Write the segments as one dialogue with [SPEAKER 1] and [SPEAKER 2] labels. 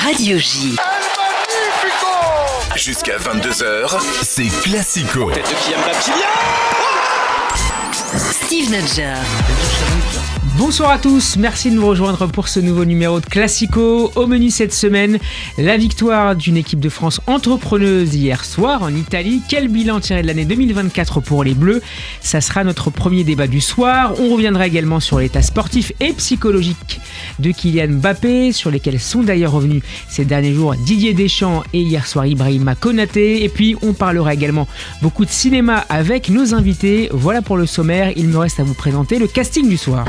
[SPEAKER 1] Radio J.
[SPEAKER 2] Jusqu'à 22h, c'est Classico.
[SPEAKER 3] Tête de Kylian Mbappé.
[SPEAKER 1] Steve Nadjar.
[SPEAKER 4] Bonsoir à tous, merci de nous rejoindre pour ce nouveau numéro de Classico. Au menu cette semaine, la victoire d'une équipe de France entrepreneuse hier soir en Italie. Quel bilan tiré de l'année 2024 pour les Bleus? Ça sera notre premier débat du soir. On reviendra également sur l'état sportif et psychologique de Kylian Mbappé, sur lesquels sont d'ailleurs revenus ces derniers jours Didier Deschamps et hier soir Ibrahima Konaté. Et puis on parlera également beaucoup de cinéma avec nos invités. Voilà pour le sommaire, il me reste à vous présenter le casting du soir.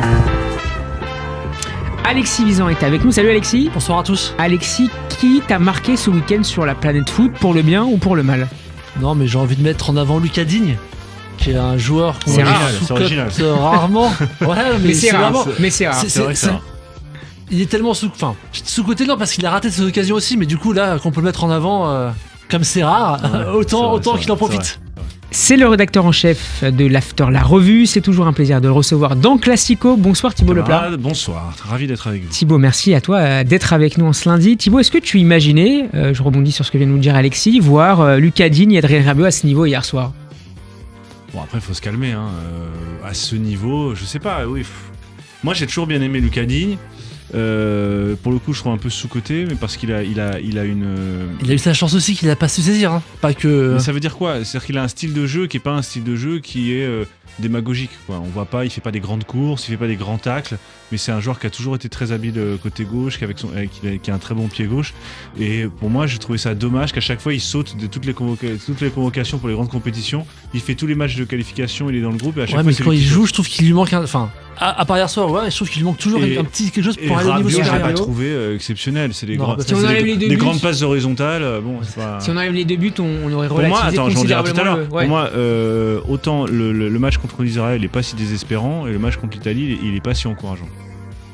[SPEAKER 4] Alexis Vizan est avec nous. Salut Alexis.
[SPEAKER 5] Bonsoir à tous.
[SPEAKER 4] Alexis, qui t'a marqué ce week-end sur la planète foot, pour le bien ou pour le mal?
[SPEAKER 5] Non, mais j'ai envie de mettre en avant Lucas Digne, qui est un joueur qu'on
[SPEAKER 4] C'est rare,
[SPEAKER 5] sous-cote
[SPEAKER 6] c'est original.
[SPEAKER 5] rarement. Ouais,
[SPEAKER 4] Mais c'est rare.
[SPEAKER 5] vraiment-
[SPEAKER 4] Mais c'est rare.
[SPEAKER 6] C'est vrai que c'est rare.
[SPEAKER 5] Il est tellement sous-côté, non, parce qu'il a raté ses occasions aussi, mais du coup là qu'on peut le mettre en avant, comme c'est rare, autant qu'il en profite.
[SPEAKER 4] C'est le rédacteur en chef de l'After, la revue. C'est toujours un plaisir de le recevoir dans Classico. Bonsoir Thibaut Leplat.
[SPEAKER 6] Bonsoir, ravi d'être avec vous.
[SPEAKER 4] Thibaut, merci à toi d'être avec nous en ce lundi. Thibaut, est-ce que tu imaginais, je rebondis sur ce que vient de nous dire Alexis, voir Lucas Digne et Adrien Rabiot à ce niveau hier soir?
[SPEAKER 6] Bon, après, il faut se calmer. À ce niveau, je sais pas. Oui. Moi, j'ai toujours bien aimé Lucas Digne. Pour le coup, je trouve un peu sous-coté, mais parce qu'il a une.
[SPEAKER 5] Il a eu sa chance aussi qu'il a pas su saisir, hein. Pas que.
[SPEAKER 6] Mais ça veut dire quoi? C'est-à-dire qu'il a un style de jeu qui est pas un style de jeu qui est démagogique, quoi. On voit pas, il fait pas des grandes courses, il fait pas des grands tacles, mais c'est un joueur qui a toujours été très habile côté gauche, qui a un très bon pied gauche. Et pour moi, j'ai trouvé ça dommage qu'à chaque fois il saute de toutes les convocations pour les grandes compétitions. Il fait tous les matchs de qualification, il est dans le groupe et à chaque
[SPEAKER 5] Ouais,
[SPEAKER 6] fois
[SPEAKER 5] mais
[SPEAKER 6] c'est
[SPEAKER 5] quand
[SPEAKER 6] lui
[SPEAKER 5] il
[SPEAKER 6] qui
[SPEAKER 5] joue,
[SPEAKER 6] saute.
[SPEAKER 5] je trouve qu'il lui manque à part hier soir, ouais, je trouve qu'il lui manque toujours
[SPEAKER 6] Et-
[SPEAKER 5] un petit quelque chose
[SPEAKER 6] Et
[SPEAKER 5] pour aller au niveau
[SPEAKER 6] Rabiot, j'ai
[SPEAKER 5] supérieur.
[SPEAKER 6] pas trouvé exceptionnel. C'est des
[SPEAKER 5] Non,
[SPEAKER 6] grands-
[SPEAKER 5] parce
[SPEAKER 4] Si on
[SPEAKER 6] c'est
[SPEAKER 4] enlève les deux
[SPEAKER 6] des
[SPEAKER 4] buts-
[SPEAKER 6] grandes passes horizontales. Bon, c'est pas.
[SPEAKER 4] Si on enlève les deux buts, on aurait
[SPEAKER 6] Pour moi,
[SPEAKER 4] relativisé
[SPEAKER 6] attends, j'en dirai tout à
[SPEAKER 4] considérablement
[SPEAKER 6] l'heure.
[SPEAKER 4] le- ouais.
[SPEAKER 6] Pour moi, autant le match contre l'Israël n'est pas si désespérant et le match contre l'Italie, il est pas si encourageant.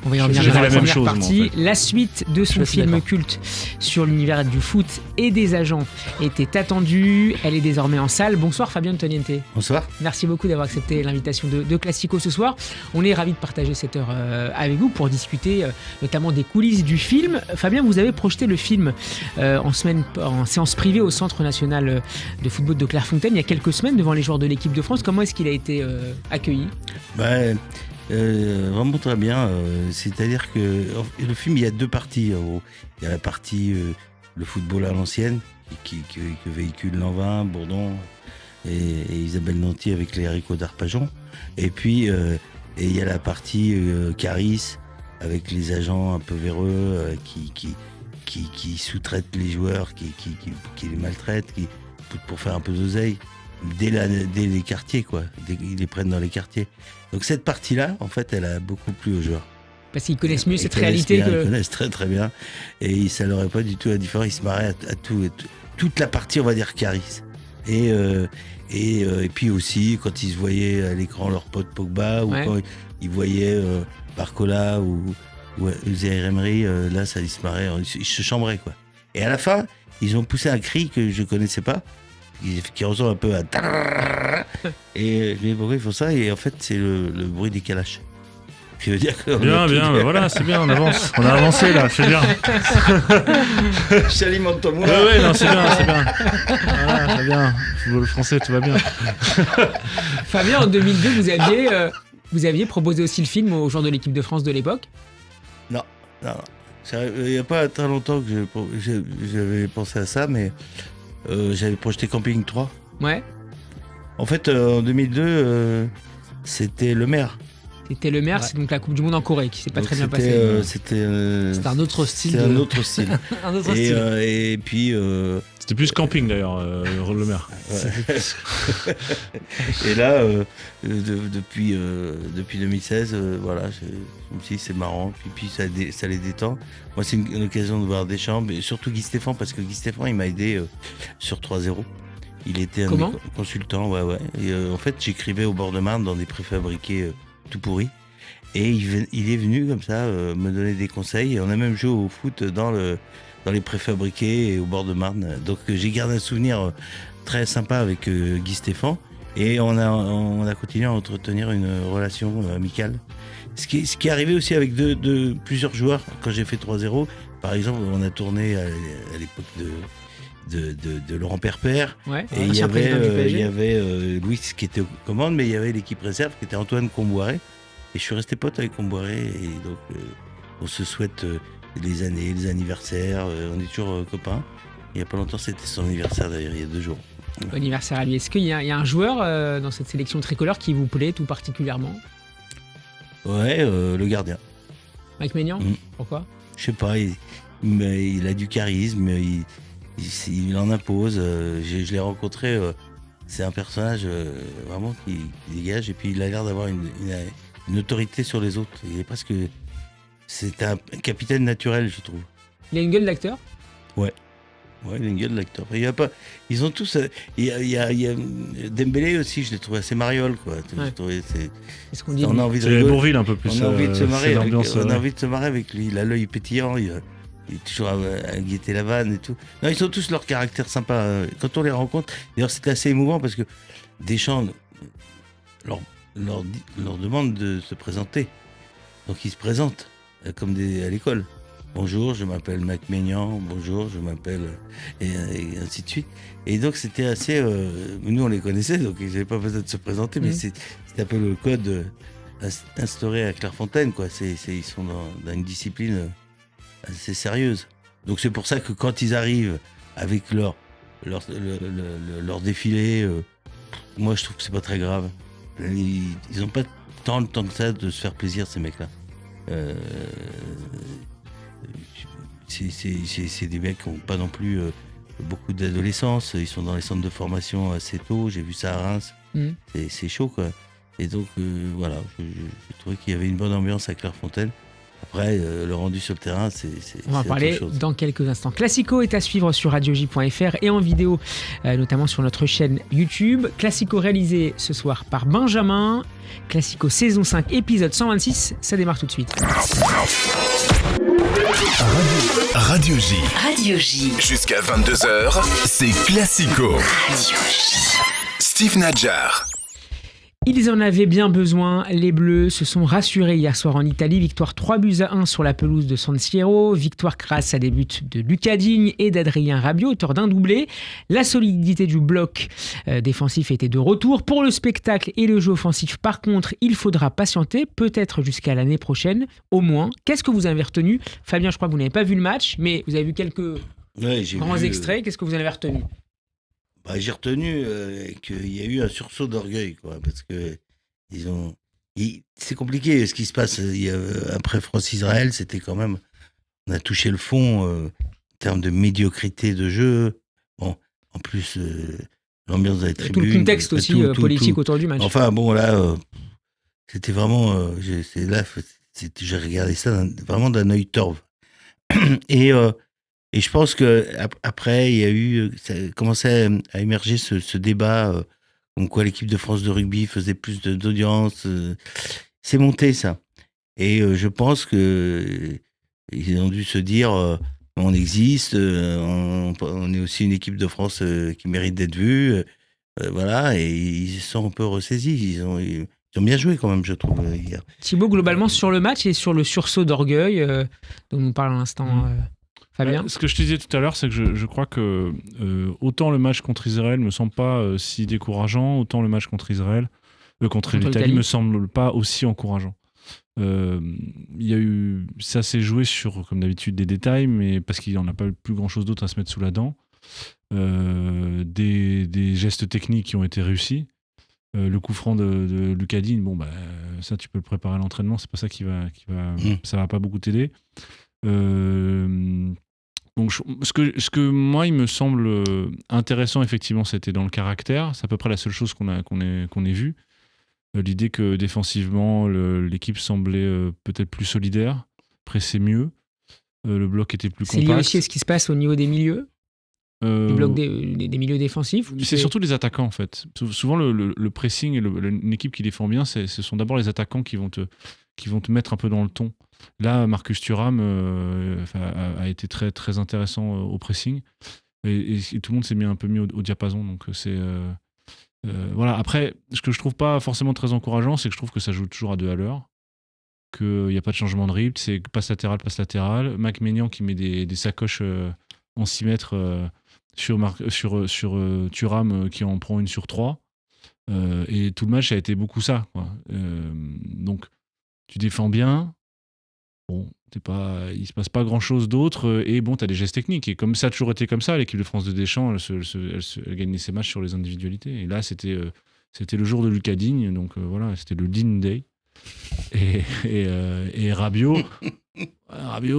[SPEAKER 4] On va y
[SPEAKER 6] Je
[SPEAKER 4] revenir
[SPEAKER 6] dirais
[SPEAKER 4] dans la
[SPEAKER 6] la même
[SPEAKER 4] première
[SPEAKER 6] chose, moi,
[SPEAKER 4] partie.
[SPEAKER 6] en fait.
[SPEAKER 4] La suite de son
[SPEAKER 5] suis assez
[SPEAKER 4] film
[SPEAKER 5] d'accord.
[SPEAKER 4] culte sur l'univers du foot et des agents était attendue. Elle est désormais en salle. Bonsoir Fabien Antoniente.
[SPEAKER 7] Bonsoir.
[SPEAKER 4] Merci beaucoup d'avoir accepté l'invitation de Classico ce soir. On est ravis de partager cette heure avec vous pour discuter notamment des coulisses du film. Fabien, vous avez projeté le film en séance privée au Centre national de football de Clairefontaine il y a quelques semaines devant les joueurs de l'équipe de France. Comment est-ce qu'il a été accueilli?
[SPEAKER 7] Vraiment très bien. C'est-à-dire que le film, il y a deux parties. En gros. Il y a la partie le football à l'ancienne que véhicule Lanvin, Bourdon et Isabelle Nanty avec les haricots d'Arpajon. Et puis il y a la partie Caris avec les agents un peu véreux qui sous-traitent les joueurs, qui les maltraitent, pour faire un peu d'oseille. Dès les quartiers, quoi. Ils les prennent dans les quartiers. Donc cette partie-là, en fait, elle a beaucoup plu aux joueurs.
[SPEAKER 4] Parce qu'ils connaissent mieux cette
[SPEAKER 7] Ils connaissent
[SPEAKER 4] réalité
[SPEAKER 7] bien,
[SPEAKER 4] que...
[SPEAKER 7] Ils connaissent très très bien. Et ça leur est pas du tout la différence. Ils se marraient à tout. Toute la partie, on va dire, Caris. Et puis aussi, quand ils se voyaient à l'écran leur pote Pogba, ou
[SPEAKER 4] Ouais.
[SPEAKER 7] quand ils voyaient Barcola ou Zaïre Emery, là, ça, ils se marraient, ils se chambraient, quoi. Et à la fin, ils ont poussé un cri que je connaissais pas, qui ressemble un peu à... Et je me dis, pourquoi ils font ça? Et en fait, c'est le bruit des calaches. Ce qui veut dire que...
[SPEAKER 6] Bien, voilà, c'est bien, on avance. On a avancé là, c'est bien.
[SPEAKER 7] J'alimente ton moulin.
[SPEAKER 6] Ouais, non, c'est bien. Voilà, c'est bien. Football français, tout va bien.
[SPEAKER 4] Fabien, en 2002, vous aviez proposé aussi le film aux joueurs de l'équipe de France de l'époque.
[SPEAKER 7] Non. Il n'y a pas très longtemps que j'avais pensé à ça, mais j'avais projeté Camping 3.
[SPEAKER 4] Ouais.
[SPEAKER 7] En fait, en 2002, c'était le maire.
[SPEAKER 4] C'était le maire,
[SPEAKER 5] Ouais.
[SPEAKER 4] c'est donc la Coupe du Monde en Corée qui s'est pas
[SPEAKER 7] Donc
[SPEAKER 4] très bien
[SPEAKER 7] c'était,
[SPEAKER 4] passée.
[SPEAKER 5] C'était un autre style.
[SPEAKER 7] C'était un autre style.
[SPEAKER 5] Un autre style.
[SPEAKER 7] Et puis,
[SPEAKER 6] C'était plus camping d'ailleurs, le maire.
[SPEAKER 7] et là, depuis 2016, voilà, je me suis dit c'est marrant. Puis ça les détend. Moi, c'est une occasion de voir Deschamps, et surtout Guy Stéphane, parce que Guy Stéphane, il m'a aidé sur 3-0. Il était un
[SPEAKER 4] Comment
[SPEAKER 7] de mes consultants, ouais. Et en fait, j'écrivais au bord de Marne dans des préfabriqués tout pourris. Et il est venu comme ça me donner des conseils. Et on a même joué au foot dans les préfabriqués et au bord de Marne. Donc j'ai gardé un souvenir très sympa avec Guy Stéphane. Et on a continué à entretenir une relation amicale. Ce qui est arrivé aussi avec plusieurs joueurs, quand j'ai fait 3-0, par exemple, on a tourné à l'époque de Laurent Perper,
[SPEAKER 4] Ouais,
[SPEAKER 7] et
[SPEAKER 4] ancien président du PSG.
[SPEAKER 7] il y avait Louis qui était aux commandes, mais il y avait l'équipe réserve qui était Antoine Comboiré, et je suis resté pote avec Comboiré, et donc on se souhaite les années, les anniversaires, on est toujours copains. Il n'y a pas longtemps, c'était son anniversaire d'ailleurs, il y a 2 jours.
[SPEAKER 4] Bon anniversaire à lui. Est-ce qu'il y a un joueur dans cette sélection tricolore qui vous plaît tout particulièrement?
[SPEAKER 7] Ouais, le gardien.
[SPEAKER 4] Mike Maignan?
[SPEAKER 7] Mm.
[SPEAKER 4] Pourquoi?
[SPEAKER 7] Je sais pas, il a du charisme, il en impose. Je l'ai rencontré, c'est un personnage vraiment qui dégage, et puis il a l'air d'avoir une autorité sur les autres. C'est un capitaine naturel, je trouve.
[SPEAKER 4] Il a une gueule d'acteur?
[SPEAKER 7] Ouais, il a une gueule d'acteur. Ils ont tous. Il y a Dembélé aussi, je l'ai trouvé assez mariole, quoi.
[SPEAKER 4] Ouais.
[SPEAKER 7] J'ai trouvé,
[SPEAKER 4] Qu'est-ce qu'on dit?
[SPEAKER 7] on a envie de
[SPEAKER 6] C'est
[SPEAKER 7] rigoler.
[SPEAKER 6] Bourvil un peu plus.
[SPEAKER 7] On a envie de se marrer.
[SPEAKER 6] c'est l'ambiance,
[SPEAKER 7] On a envie de se marrer avec lui. Il a l'œil pétillant. Il est toujours à guetter la vanne et tout. Non, ils ont tous leur caractère sympa. Quand on les rencontre, d'ailleurs, c'était assez émouvant parce que Deschamps leur demande de se présenter. Donc ils se présentent comme à l'école. Bonjour, je m'appelle Mac Maignan. Bonjour, je m'appelle et ainsi de suite. Et donc c'était assez. Nous on les connaissait, donc ils n'avaient pas besoin de se présenter, mais c'est un peu le code instauré à Clairefontaine, quoi. Ils sont dans une discipline assez sérieuse. Donc c'est pour ça que quand ils arrivent avec leur défilé, moi je trouve que c'est pas très grave. Ils n'ont pas tant le temps que ça de se faire plaisir, ces mecs-là. C'est des mecs qui n'ont pas non plus beaucoup d'adolescence. Ils sont dans les centres de formation assez tôt. J'ai vu ça à Reims. C'est chaud, quoi. Et donc, voilà, j'ai trouvé qu'il y avait une bonne ambiance à Clairefontaine. Après, le rendu sur le terrain,
[SPEAKER 4] On va en
[SPEAKER 7] c'est
[SPEAKER 4] parler
[SPEAKER 7] autre chose.
[SPEAKER 4] dans quelques instants. Classico est à suivre sur radioj.fr et en vidéo, notamment sur notre chaîne YouTube. Classico réalisé ce soir par Benjamin. Classico saison 5, épisode 126. Ça démarre tout de suite.
[SPEAKER 2] Radio J.
[SPEAKER 1] Radio J.
[SPEAKER 2] Jusqu'à 22h, c'est Classico.
[SPEAKER 1] Radio J.
[SPEAKER 2] Steve Nadjar.
[SPEAKER 4] Ils en avaient bien besoin, les Bleus se sont rassurés hier soir en Italie, victoire 3-1 sur la pelouse de San Siro, victoire grâce à des buts de Lucas Digne et d'Adrien Rabiot, auteur d'un doublé. La solidité du bloc défensif était de retour. Pour le spectacle et le jeu offensif, par contre, il faudra patienter, peut-être jusqu'à l'année prochaine, au moins. Qu'est-ce que vous avez retenu? Fabien, je crois que vous n'avez pas vu le match, mais vous avez vu quelques
[SPEAKER 7] J'ai
[SPEAKER 4] grands
[SPEAKER 7] vu,
[SPEAKER 4] extraits. Qu'est-ce que vous en avez retenu?
[SPEAKER 7] J'ai retenu qu'il y a eu un sursaut d'orgueil, quoi, parce que c'est compliqué ce qui se passe. Après France-Israël, c'était quand même, on a touché le fond en termes de médiocrité de jeu. Bon, en plus, l'ambiance dans les
[SPEAKER 4] Tout le
[SPEAKER 7] tribunes.
[SPEAKER 4] contexte aussi politique autour du match.
[SPEAKER 7] Enfin bon, là, c'était vraiment, j'ai regardé ça vraiment d'un œil torve. Et je pense que après, il y a eu, ça a commencé à émerger ce débat, comme quoi l'équipe de France de rugby faisait plus d'audience. C'est monté, ça. Et je pense que ils ont dû se dire, on existe, on est aussi une équipe de France qui mérite d'être vue, voilà. Et ils se sont un peu ressaisis. Ils ont bien joué quand même, je trouve, hier.
[SPEAKER 4] Thibaut, globalement, sur le match et sur le sursaut d'orgueil dont nous parle à l'instant Fabien.
[SPEAKER 6] Ce que je te disais tout à l'heure, c'est que je crois que autant le match contre Israël me semble pas si décourageant, autant le match contre l'Italie me semble pas aussi encourageant. Il y a eu, ça s'est joué sur, comme d'habitude, des détails, mais parce qu'il n'y en a pas plus grand chose d'autre à se mettre sous la dent. Des gestes techniques qui ont été réussis. Le coup franc de Lucas Digne, bon, ça tu peux le préparer à l'entraînement, c'est pas ça ça va pas beaucoup t'aider. Donc ce que moi il me semble intéressant, effectivement, c'était dans le caractère. C'est à peu près la seule chose qu'on ait vu. L'idée que défensivement l'équipe semblait peut-être plus solidaire, pressait mieux, le bloc était plus compact.
[SPEAKER 4] C'est lié aussi à ce qui se passe au niveau des milieux, du bloc des milieux défensifs.
[SPEAKER 6] C'est surtout les attaquants, en fait. Souvent le pressing et une équipe qui défend bien, ce sont d'abord les attaquants qui vont te mettre un peu dans le ton. Là, Marcus Thuram a été très, très intéressant au pressing et tout le monde s'est mis un peu mis au diapason. Donc c'est voilà. Après, ce que je trouve pas forcément très encourageant, c'est que je trouve que ça joue toujours à 2 à l'heure. qu'il n'y a pas de changement de rythme, c'est passe latérale. Mac Maignan qui met des sacoches en 6 mètres sur Thuram qui en prend une sur 3. Et tout le match a été beaucoup ça, quoi. Donc, tu défends bien. Bon, il se passe pas grand chose d'autre. Et bon, tu as des gestes techniques. Et comme ça a toujours été comme ça, l'équipe de France de Deschamps, elle gagnait ses matchs sur les individualités. Et là, c'était le jour de Lucas Digne. Donc voilà, c'était le Digne Day. Et Rabiot,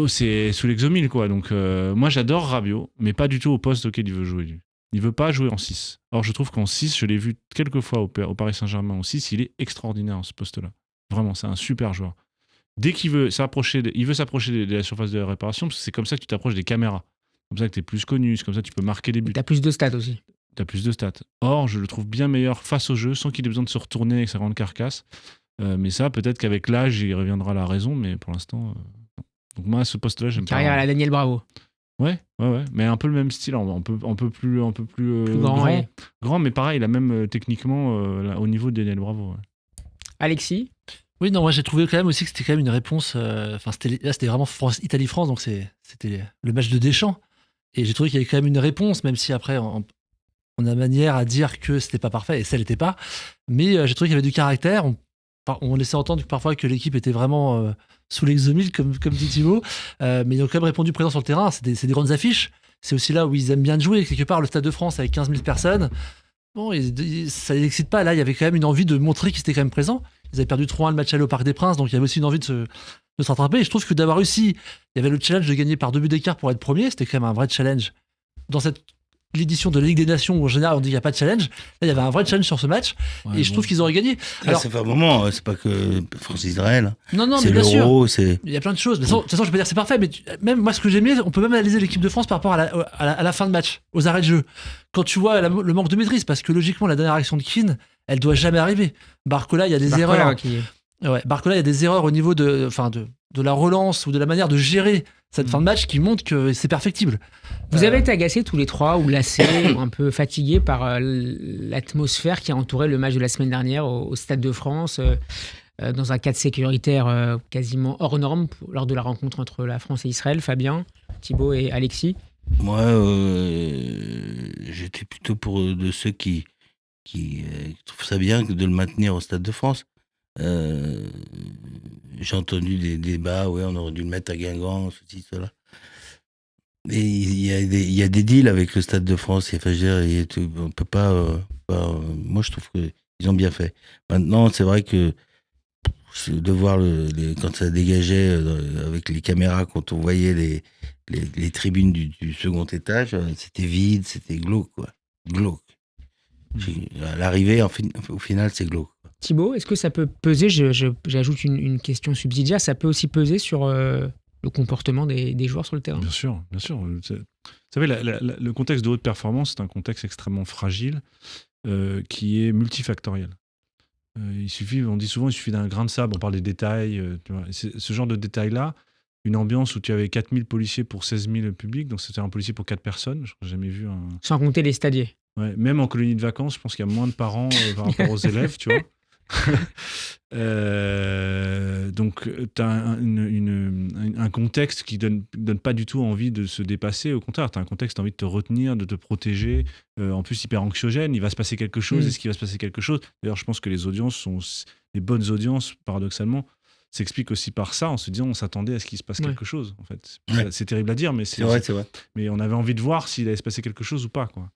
[SPEAKER 6] c'est sous l'exomile, quoi. Donc moi, j'adore Rabiot, mais pas du tout au poste auquel il veut jouer, lui. Il veut pas jouer en 6. Or, je trouve qu'en 6, je l'ai vu quelques fois au Paris Saint-Germain en 6, il est extraordinaire en ce poste-là. Vraiment, c'est un super joueur. Dès qu'il veut s'approcher de la surface de la réparation, parce que c'est comme ça que tu t'approches des caméras. C'est comme ça que tu es plus connu, c'est comme ça que tu peux marquer des buts.
[SPEAKER 4] Tu as plus de stats aussi.
[SPEAKER 6] Tu as plus de stats. Or, je le trouve bien meilleur face au jeu, sans qu'il ait besoin de se retourner avec sa grande carcasse. Mais ça, peut-être qu'avec l'âge, il reviendra à la raison, mais pour l'instant... non. Donc moi, à ce poste-là, j'aime pas.
[SPEAKER 4] Carrière à la Daniel Bravo.
[SPEAKER 6] Ouais, mais un peu le même style, un peu plus
[SPEAKER 4] grand, ouais.
[SPEAKER 6] Grand, mais pareil, il a même techniquement au niveau de Daniel Bravo. Ouais.
[SPEAKER 4] Alexis?
[SPEAKER 5] Oui, non, moi j'ai trouvé quand même aussi que c'était quand même une réponse. Là, c'était vraiment Italie-France, donc c'était le match de Deschamps. Et j'ai trouvé qu'il y avait quand même une réponse, même si après on a manière à dire que c'était pas parfait, et ça l'était pas. Mais j'ai trouvé qu'il y avait du caractère. On laissait entendre parfois que l'équipe était vraiment sous l'exomile, comme dit Thibaut. Mais ils ont quand même répondu présent sur le terrain. C'est des grandes affiches. C'est aussi là où ils aiment bien jouer. Quelque part, le Stade de France avec 15 000 personnes, bon, ça les excite pas. Là, il y avait quand même une envie de montrer qu'ils étaient quand même présents. Ils avaient perdu 3-1 le match aller au Parc des Princes, donc il y avait aussi une envie de se rattraper. Et je trouve que d'avoir réussi, il y avait le challenge de gagner par 2 buts d'écart pour être premier. C'était quand même un vrai challenge. Dans l'édition de la Ligue des Nations où en général on dit qu'il n'y a pas de challenge, là il y avait un vrai challenge sur ce match, et je trouve qu'ils auraient gagné.
[SPEAKER 7] Alors, ça fait un moment, c'est pas que France-Israël.
[SPEAKER 5] Non,
[SPEAKER 7] c'est
[SPEAKER 5] mais bien
[SPEAKER 7] l'Euro,
[SPEAKER 5] sûr. Il y a plein de choses. De toute façon, je peux dire que c'est parfait, mais même moi, ce que j'aimais, on peut même analyser l'équipe de France par rapport à la fin de match, aux arrêts de jeu. Quand tu vois le manque de maîtrise, parce que logiquement, la dernière action de Keane, elle doit jamais arriver. Barcola, il y a des erreurs. Barcola, il y a des erreurs au niveau de la relance ou de la manière de gérer cette fin de match qui montre que c'est perfectible.
[SPEAKER 4] Vous avez été agacés tous les trois, ou lassés, ou un peu fatigués par l'atmosphère qui a entouré le match de la semaine dernière au Stade de France, dans un cadre sécuritaire quasiment hors norme lors de la rencontre entre la France et Israël. Fabien, Thibaut et Alexis?
[SPEAKER 7] Moi, j'étais plutôt pour de ceux qui trouvent ça bien de le maintenir au Stade de France. J'ai entendu des débats, ouais, on aurait dû le mettre à Guingamp, ceci, cela. Et il y a des deals avec le Stade de France. On peut pas. Moi, je trouve qu'ils ont bien fait. Maintenant, c'est vrai que de voir quand ça dégageait avec les caméras, quand on voyait les tribunes du second étage, c'était vide, c'était glauque, quoi. Glauque. À l'arrivée, au final, c'est glauque.
[SPEAKER 4] Thibaut, est-ce que ça peut peser, j'ajoute une question subsidiaire, ça peut aussi peser sur le comportement des joueurs sur le terrain?
[SPEAKER 6] Bien sûr. Vous savez, le contexte de haute performance, c'est un contexte extrêmement fragile qui est multifactoriel. On dit souvent, il suffit d'un grain de sable, on parle des détails. Tu vois. Ce genre de détails-là, une ambiance où tu avais 4000 policiers pour 16 000 publics, donc c'était un policier pour 4 personnes, je n'ai jamais vu un...
[SPEAKER 4] Sans compter les stadiers.
[SPEAKER 6] Ouais, même en colonie de vacances, je pense qu'il y a moins de parents par rapport aux élèves, tu vois. Donc, tu as un contexte qui donne pas du tout envie de se dépasser. Au contraire, tu as un contexte qui a envie de te retenir, de te protéger. En plus, hyper anxiogène. Il va se passer quelque chose. Est-ce qu'il va se passer quelque chose? D'ailleurs, je pense que les bonnes audiences, paradoxalement, s'expliquent aussi par ça, en se disant on s'attendait à ce qu'il se passe quelque chose. En fait, c'est terrible à dire, mais c'est vrai. Mais on avait envie de voir s'il allait se passer quelque chose ou pas, quoi.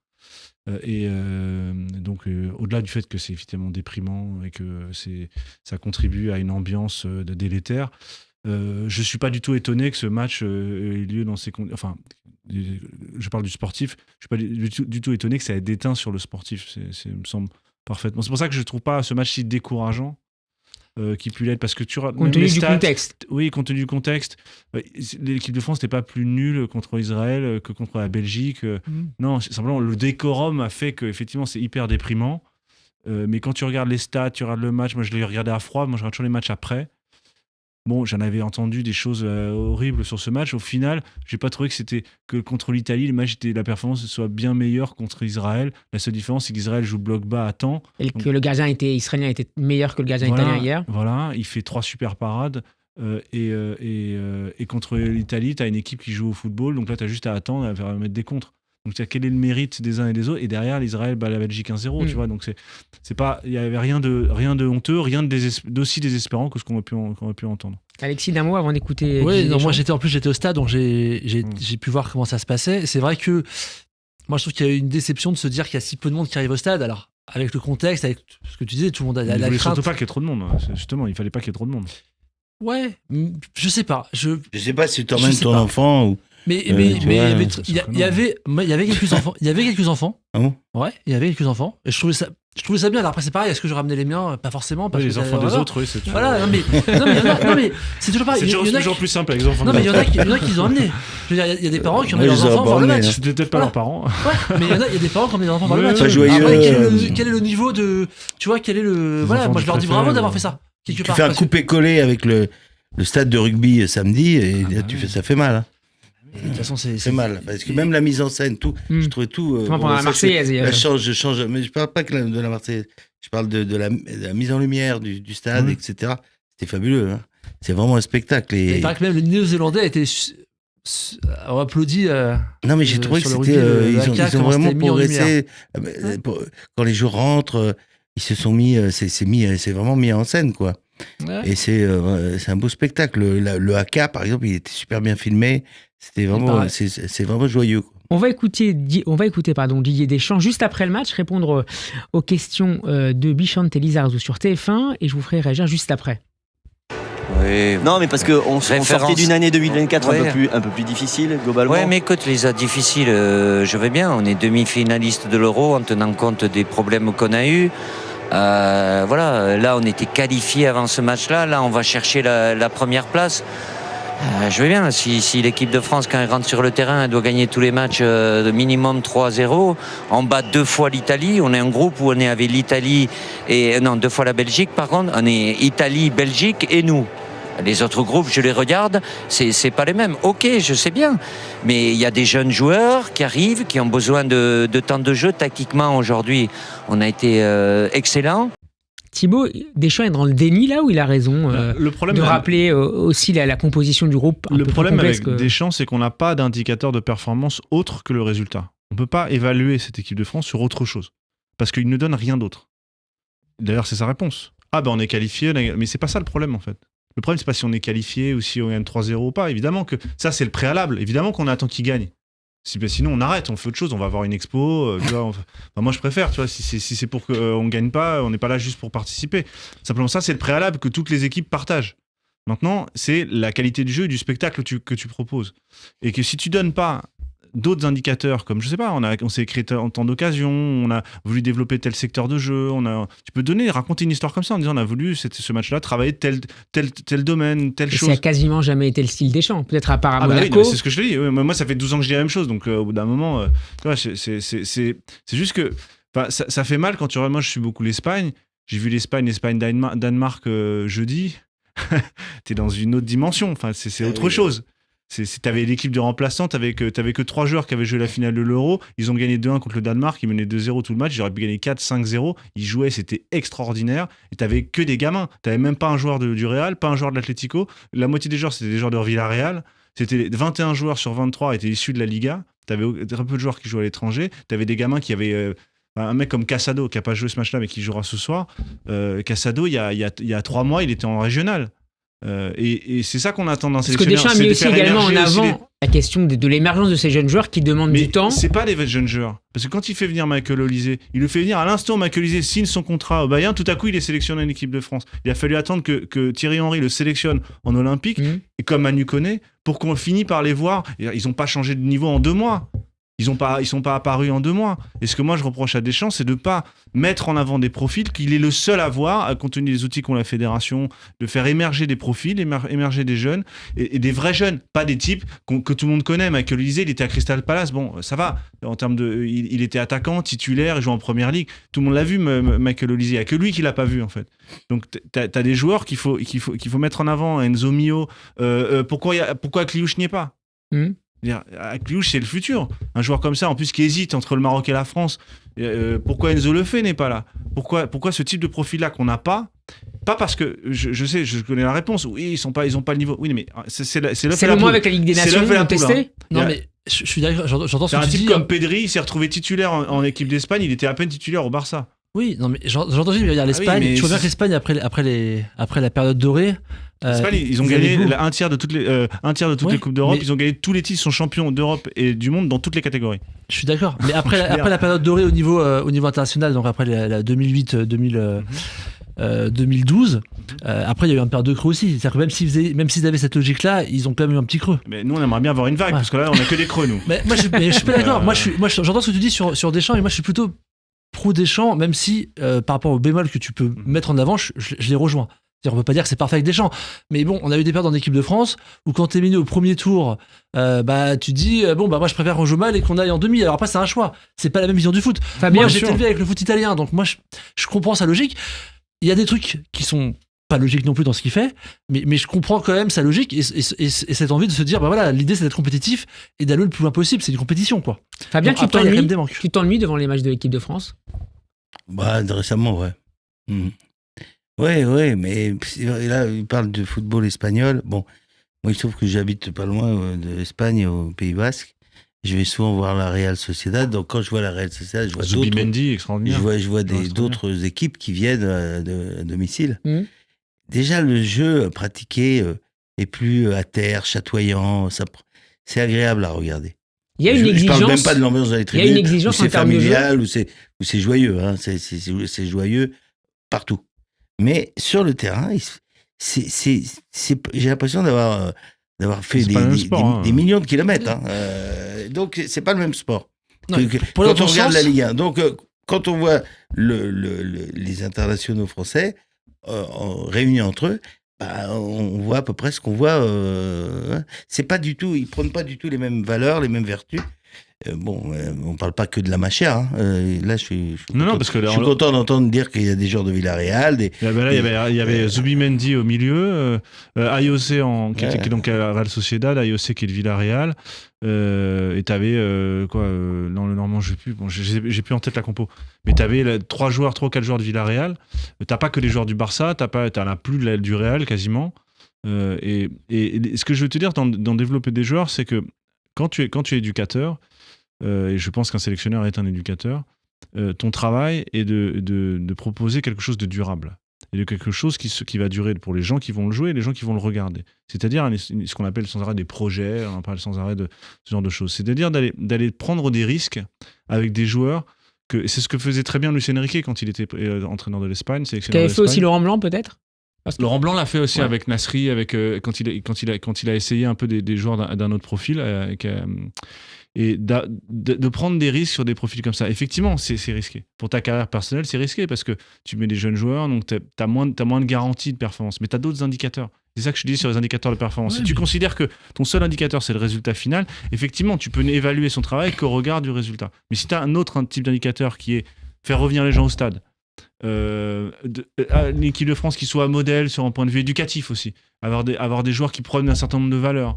[SPEAKER 6] Donc, au-delà du fait que c'est évidemment déprimant et que ça contribue à une ambiance délétère, je suis pas du tout étonné que ce match ait lieu dans ces conditions. Enfin, je parle du sportif. Je suis pas du tout étonné que ça ait déteint sur le sportif. Ça me semble parfaitement. C'est pour ça que je trouve pas ce match si décourageant. Qui pu l'être, parce que
[SPEAKER 4] compte tenu du contexte.
[SPEAKER 6] Oui, compte tenu du contexte. L'équipe de France n'était pas plus nulle contre Israël que contre la Belgique. Non, simplement le décorum a fait que effectivement c'est hyper déprimant. Mais quand tu regardes les stats, tu regardes le match, moi je l'ai regardé à froid, moi je regarde toujours les matchs après. Bon, j'en avais entendu des choses horribles sur ce match. Au final, j'ai pas trouvé que contre l'Italie, la performance soit bien meilleure contre Israël. La seule différence, c'est qu'Israël joue bloc bas à temps.
[SPEAKER 4] Et que le gardien israélien était meilleur que le gardien italien hier.
[SPEAKER 6] Voilà, il fait 3 super parades. Et contre l'Italie, tu as une équipe qui joue au football, donc là, tu as juste à attendre, à mettre des contres. Donc, quel est le mérite des uns et des autres? Et derrière, l'Israël bat la Belgique 1-0, tu vois. Donc, c'est pas, il n'y avait rien de honteux, rien d'aussi désespérant que ce qu'on aurait pu entendre.
[SPEAKER 4] Alexis, d'un mot avant d'écouter.
[SPEAKER 5] Oui, non, moi j'étais au stade, donc j'ai pu voir comment ça se passait. C'est vrai que moi je trouve qu'il y a eu une déception de se dire qu'il y a si peu de monde qui arrive au stade. Alors, avec le contexte, avec ce que tu disais, tout le monde a
[SPEAKER 6] Il
[SPEAKER 5] la
[SPEAKER 6] ne voulait
[SPEAKER 5] crainte.
[SPEAKER 6] surtout pas qu'il y ait trop de monde. Justement, il fallait pas qu'il y ait trop de monde.
[SPEAKER 5] Ouais, je sais pas.
[SPEAKER 7] Je sais pas si tu emmènes
[SPEAKER 5] sais
[SPEAKER 7] ton
[SPEAKER 5] pas.
[SPEAKER 7] enfant ou.
[SPEAKER 5] Mais
[SPEAKER 7] tu vois,
[SPEAKER 5] il y avait quelques enfants. Il y avait quelques enfants.
[SPEAKER 7] Ah bon?
[SPEAKER 5] Ouais, il y avait quelques enfants. Et je trouvais ça bien. Alors après, c'est pareil. Est-ce que je ramenais les miens? Pas forcément. Parce
[SPEAKER 6] Oui,
[SPEAKER 5] que
[SPEAKER 6] les enfants des autres, oui, c'est toujours.
[SPEAKER 5] Voilà, non mais c'est toujours pareil.
[SPEAKER 6] C'est toujours plus simple avec les enfants.
[SPEAKER 5] Non mais il y en a qui les ont amenés. Je veux dire, il y a des parents qui ont
[SPEAKER 7] Ouais,
[SPEAKER 5] amené leurs
[SPEAKER 7] ils ont
[SPEAKER 5] enfants voir le
[SPEAKER 7] abandonné,
[SPEAKER 5] match.
[SPEAKER 7] hein.
[SPEAKER 6] C'était peut-être pas
[SPEAKER 5] Voilà.
[SPEAKER 6] leurs parents.
[SPEAKER 5] Ouais, mais il y a des parents qui ont amené leurs enfants voir le
[SPEAKER 6] Ouais,
[SPEAKER 5] match.
[SPEAKER 7] pas joyeux.
[SPEAKER 5] Après, quel est le niveau de, tu vois, quel est le,
[SPEAKER 6] Les
[SPEAKER 5] voilà,
[SPEAKER 6] enfants
[SPEAKER 5] moi
[SPEAKER 6] du
[SPEAKER 5] je leur dis
[SPEAKER 6] préfet,
[SPEAKER 5] bravo d'avoir fait ça quelque
[SPEAKER 7] Tu
[SPEAKER 5] part.
[SPEAKER 7] fais un
[SPEAKER 5] parce que-
[SPEAKER 7] coupé-collé avec le stade de rugby samedi et ça fait mal. Hein.
[SPEAKER 5] De toute façon,
[SPEAKER 7] C'est mal. Parce que même la mise en scène, tout, je trouvais tout.
[SPEAKER 4] Pendant la Marseillaise.
[SPEAKER 7] Je change, mais je parle pas que de la Marseillaise. Je parle de la mise en lumière du stade, etc. C'était fabuleux. Hein. C'est vraiment un spectacle.
[SPEAKER 5] Il paraît que même le Néo-Zélandais a été a applaudi.
[SPEAKER 7] Non, mais j'ai trouvé que
[SPEAKER 5] sur le
[SPEAKER 7] c'était.
[SPEAKER 5] rugby,
[SPEAKER 7] Ils ont
[SPEAKER 5] comment
[SPEAKER 7] vraiment
[SPEAKER 5] c'était mis en
[SPEAKER 7] progressé. Quand les joueurs rentrent, ils se sont mis. C'est vraiment mis en scène, quoi.
[SPEAKER 5] Ouais.
[SPEAKER 7] Et c'est un beau spectacle. Le haka, par exemple, il était super bien filmé. C'était vraiment,
[SPEAKER 5] paraît.
[SPEAKER 7] c'est vraiment joyeux, quoi.
[SPEAKER 4] On va écouter Didier Deschamps juste après le match répondre aux questions de Bichante et Lizarazu sur TF1 et je vous ferai réagir juste après.
[SPEAKER 3] Oui. Non, mais parce qu'on sortait d'une année 2024
[SPEAKER 8] Ouais.
[SPEAKER 3] un peu plus difficile, globalement.
[SPEAKER 8] Ouais, mais écoute, les difficiles, je vais bien. On est demi-finaliste de l'Euro en tenant compte des problèmes qu'on a eus. Voilà, là, on était qualifiés avant ce match-là. Là, on va chercher la première place. Je vais bien. Si l'équipe de France, quand elle rentre sur le terrain, elle doit gagner tous les matchs de minimum 3-0. On bat 2 fois l'Italie. On est un groupe où on est avec l'Italie et... Non, 2 fois la Belgique, par contre. On est Italie, Belgique et nous. Les autres groupes, je les regarde, c'est pas les mêmes. Ok, je sais bien. Mais il y a des jeunes joueurs qui arrivent, qui ont besoin de temps de jeu. Tactiquement, aujourd'hui, on a été excellent.
[SPEAKER 4] Thibaut, Deschamps est dans le déni là où il a raison
[SPEAKER 6] Le problème,
[SPEAKER 4] de rappeler aussi la composition du groupe.
[SPEAKER 6] Le problème avec Deschamps, c'est qu'on n'a pas d'indicateur de performance autre que le résultat. On ne peut pas évaluer cette équipe de France sur autre chose. Parce qu'il ne donne rien d'autre. D'ailleurs, c'est sa réponse. Ah ben on est qualifié, mais c'est pas ça le problème en fait. Le problème, c'est pas si on est qualifié ou si on gagne 3-0 ou pas. Évidemment que ça, c'est le préalable. Évidemment qu'on attend qu'il gagne. Sinon, on arrête, on fait autre chose, on va avoir une expo. Tu vois, moi, je préfère, tu vois, si c'est pour qu'on ne gagne pas, on n'est pas là juste pour participer. Simplement, ça, c'est le préalable que toutes les équipes partagent. Maintenant, c'est la qualité du jeu et du spectacle que tu proposes. Et que si tu donnes pas d'autres indicateurs, comme, je sais pas, on s'est créé en temps d'occasion, on a voulu développer tel secteur de jeu, tu peux raconter une histoire comme ça en disant on a voulu, ce match-là, travailler tel domaine, telle chose.
[SPEAKER 4] Ça n'a quasiment jamais été le style Deschamps, peut-être à part à Monaco.
[SPEAKER 6] Bah oui, c'est ce que je te dis. Moi, ça fait 12 ans que je dis la même chose, donc au bout d'un moment, tu vois, c'est juste que ça fait mal quand tu regardes. Moi, je suis beaucoup l'Espagne. J'ai vu l'Espagne-Danemark jeudi. T'es dans une autre dimension. Enfin, c'est autre chose. T'avais l'équipe de remplaçants, t'avais que 3 joueurs qui avaient joué la finale de l'Euro. Ils ont gagné 2-1 contre le Danemark, ils menaient 2-0 tout le match. Ils auraient pu gagner 4-5-0. Ils jouaient, c'était extraordinaire. Et t'avais que des gamins. T'avais même pas un joueur du Real, pas un joueur de l'Atlético. La moitié des joueurs, c'était des joueurs de Villarreal. C'était 21 joueurs sur 23 étaient issus de la Liga. T'avais très peu de joueurs qui jouaient à l'étranger. T'avais des gamins qui avaient... un mec comme Casado, qui n'a pas joué ce match-là, mais qui jouera ce soir. Casado, il y a 3 mois, il était en régional. Et c'est ça qu'on attend dans ces
[SPEAKER 4] sélectionneurs. Parce que Deschamps a mis aussi également en avant la question de l'émergence de ces jeunes joueurs qui demandent du temps.
[SPEAKER 6] C'est pas des jeunes joueurs. Parce que quand il fait venir Michael Olise, il le fait venir à l'instant où Michael Olise signe son contrat au Bayern, tout à coup il est sélectionné en équipe de France. Il a fallu attendre que Thierry Henry le sélectionne en Olympique, et comme Manu Koné, pour qu'on finisse par les voir. Ils n'ont pas changé de niveau en 2 mois. Ils sont pas apparus en 2 mois. Et ce que moi je reproche à Deschamps, c'est de pas mettre en avant des profils qu'il est le seul à voir, compte tenu des outils qu'ont la fédération, de faire émerger des profils, émerger des jeunes, et des vrais jeunes, pas des types que tout le monde connaît. Michael Olise, il était à Crystal Palace, bon, ça va. En termes il était attaquant, titulaire, il joue en première ligue. Tout le monde l'a vu, Michael Olise. Il n'y a que lui qui l'a pas vu en fait. Donc t'as des joueurs qu'il faut mettre en avant. Enzo Mio, pourquoi Kliouch n'y est pas? Kliouch, c'est le futur. Un joueur comme ça, en plus, qui hésite entre le Maroc et la France. Pourquoi Enzo Lefebvre n'est pas là? Pourquoi ce type de profil-là qu'on n'a pas, pas parce que je connais la réponse. Oui, ils ont pas le niveau. Oui, mais c'est l'œuf
[SPEAKER 4] C'est
[SPEAKER 6] et
[SPEAKER 4] le
[SPEAKER 6] la
[SPEAKER 4] moins
[SPEAKER 6] poule.
[SPEAKER 4] avec la Ligue des
[SPEAKER 6] C'est
[SPEAKER 4] Nations,
[SPEAKER 6] l'œuf et la
[SPEAKER 4] vous
[SPEAKER 6] poule,
[SPEAKER 4] testez
[SPEAKER 6] hein.
[SPEAKER 5] Non,
[SPEAKER 6] Il y a-
[SPEAKER 5] mais je suis d'accord, j'entends ce
[SPEAKER 6] C'est
[SPEAKER 5] que
[SPEAKER 6] un
[SPEAKER 5] tu
[SPEAKER 6] type
[SPEAKER 5] dis.
[SPEAKER 6] comme Pedri, il s'est retrouvé titulaire en équipe d'Espagne. Il était à peine titulaire au Barça.
[SPEAKER 5] Oui, non, mais j'entends juste, il y a l'Espagne.
[SPEAKER 6] mais
[SPEAKER 5] Tu vois bien
[SPEAKER 6] c'est-
[SPEAKER 5] que l'Espagne, après la période dorée.
[SPEAKER 6] L'Espagne, ils ont
[SPEAKER 5] ils
[SPEAKER 6] gagné
[SPEAKER 5] avaient le goût.
[SPEAKER 6] un tiers de toutes les
[SPEAKER 5] Ouais,
[SPEAKER 6] les coupes d'Europe.
[SPEAKER 5] mais-
[SPEAKER 6] Ils ont gagné tous les titres. Ils sont champions d'Europe et du monde dans toutes les catégories.
[SPEAKER 5] Je suis d'accord. Mais après,
[SPEAKER 6] Je veux dire-
[SPEAKER 5] après la période dorée au niveau international, donc après la 2008-2012, après il y a eu un période de creux aussi. C'est-à-dire que même s'ils avaient cette logique-là, ils ont quand même eu un petit creux.
[SPEAKER 6] Mais nous, on aimerait bien avoir une vague
[SPEAKER 5] Ouais.
[SPEAKER 6] parce que là, on a que des creux, nous.
[SPEAKER 5] Mais je suis pas d'accord. Moi, j'entends ce que tu dis sur Deschamps, mais moi, je suis plutôt pro Deschamps, même si par rapport au bémol que tu peux mettre en avant, je les rejoins. C'est-à-dire, on peut pas dire que c'est parfait avec Deschamps. Mais bon, on a eu des périodes en équipe de France où quand t'es miné au premier tour, tu dis moi je préfère qu'on joue mal et qu'on aille en demi. Alors après, c'est un choix. C'est pas la même vision du foot.
[SPEAKER 4] Fabien,
[SPEAKER 5] Moi, j'ai
[SPEAKER 6] sûr.
[SPEAKER 5] été élevé avec le foot italien, donc moi je comprends sa logique. Il y a des trucs qui sont pas logiques non plus dans ce qu'il fait, mais je comprends quand même sa logique et cette envie de se dire l'idée c'est d'être compétitif et d'aller le plus loin possible. C'est une compétition, quoi.
[SPEAKER 4] Fabien,
[SPEAKER 5] Donc, après, il y a quand même des manques.
[SPEAKER 4] tu t'ennuies devant les matchs de l'équipe de France?
[SPEAKER 7] Bah, récemment, ouais. Ouais, mais là, il parle de football espagnol. Bon, moi, il se trouve que j'habite pas loin de l'Espagne, au Pays Basque. Je vais souvent voir la Real Sociedad. Donc, quand je vois la Real Sociedad, je vois d'autres.
[SPEAKER 6] Zubimendi, extraordinaire.
[SPEAKER 7] Je vois
[SPEAKER 6] extraordinaire.
[SPEAKER 7] d'autres équipes qui viennent à domicile.
[SPEAKER 4] Mhm.
[SPEAKER 7] Déjà, le jeu pratiqué est plus à terre, chatoyant. C'est agréable à regarder.
[SPEAKER 4] Il y a une
[SPEAKER 7] Je
[SPEAKER 4] exigence.
[SPEAKER 7] parle même pas de l'ambiance dans les
[SPEAKER 4] Il y a
[SPEAKER 7] tribunes.
[SPEAKER 4] une exigence
[SPEAKER 7] où c'est
[SPEAKER 4] en termes de jeu.
[SPEAKER 7] familial, où c'est joyeux. Hein. C'est joyeux partout. Mais sur le terrain, j'ai l'impression d'avoir fait
[SPEAKER 6] C'est pas le même sport, hein.
[SPEAKER 7] des millions de kilomètres. Hein. Donc, c'est pas le même sport.
[SPEAKER 5] Non, pour
[SPEAKER 7] Quand
[SPEAKER 5] aller dans
[SPEAKER 7] on
[SPEAKER 5] ton
[SPEAKER 7] regarde
[SPEAKER 5] sens-
[SPEAKER 7] la Ligue 1. Donc, quand on voit les internationaux français réunis entre eux, on voit à peu près ce qu'on voit. C'est pas du tout, ils prônent pas du tout les mêmes valeurs, les mêmes vertus. On parle pas que de la machère. Hein. Là, je suis
[SPEAKER 6] Non,
[SPEAKER 7] content,
[SPEAKER 6] parce que là,
[SPEAKER 7] je suis content d'entendre dire qu'il y a des joueurs de Villarreal.
[SPEAKER 6] Il y avait Zubimendi au milieu, Ayose qui est donc à la Real Sociedad, Ayose qui est de Villarreal, et t'avais dans le Normand, je sais plus, j'ai plus en tête la compo, mais t'avais 3 ou 4 joueurs de Villarreal. T'as pas que les joueurs du Barça, t'en as plus du Real quasiment. Et ce que je veux te dire dans développer des joueurs, c'est que quand tu es éducateur, et je pense qu'un sélectionneur est un éducateur, ton travail est de proposer quelque chose de durable et de quelque chose qui va durer pour les gens qui vont le jouer et les gens qui vont le regarder. C'est-à-dire ce qu'on appelle sans arrêt des projets, on parle sans arrêt de ce genre de choses. C'est-à-dire d'aller prendre des risques avec des joueurs. Et c'est ce que faisait très bien Luis Enrique quand il était entraîneur de l'Espagne.
[SPEAKER 4] Qu'avait fait aussi Laurent Blanc, peut-être?
[SPEAKER 6] Laurent Blanc l'a fait aussi
[SPEAKER 4] Ouais.
[SPEAKER 6] avec Nasri, quand il a essayé un peu des joueurs d'un autre profil, et de prendre des risques sur des profils comme ça. Effectivement, c'est risqué. Pour ta carrière personnelle, c'est risqué parce que tu mets des jeunes joueurs, donc t'as moins de garantie de performance. Mais t'as d'autres indicateurs. C'est ça que je dis sur les indicateurs de performance.
[SPEAKER 5] Ouais,
[SPEAKER 6] Si tu
[SPEAKER 5] mais-
[SPEAKER 6] considères que ton seul indicateur, c'est le résultat final, effectivement, tu peux évaluer son travail qu'au regard du résultat. Mais si tu as un type d'indicateur qui est faire revenir les gens au stade, l'équipe de France qui soit modèle sur un point de vue éducatif aussi, avoir des joueurs qui prennent un certain nombre de valeurs,